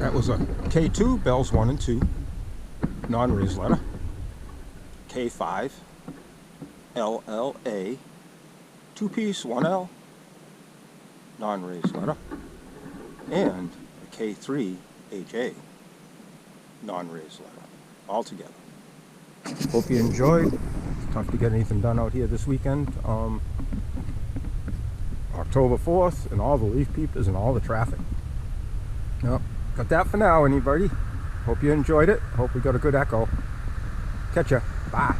That was a K2, bells 1 and 2, non-raised letter. K5, LLA, 2-piece, 1L, non-raised letter. And a K3, HA, non-raised letter, all together. Hope you enjoyed. It's tough to get anything done out here this weekend. October 4th, and all the leaf peepers and all the traffic. Yep. Got that for now, anybody. Hope you enjoyed it. Hope we got a good echo. Catch ya. Bye.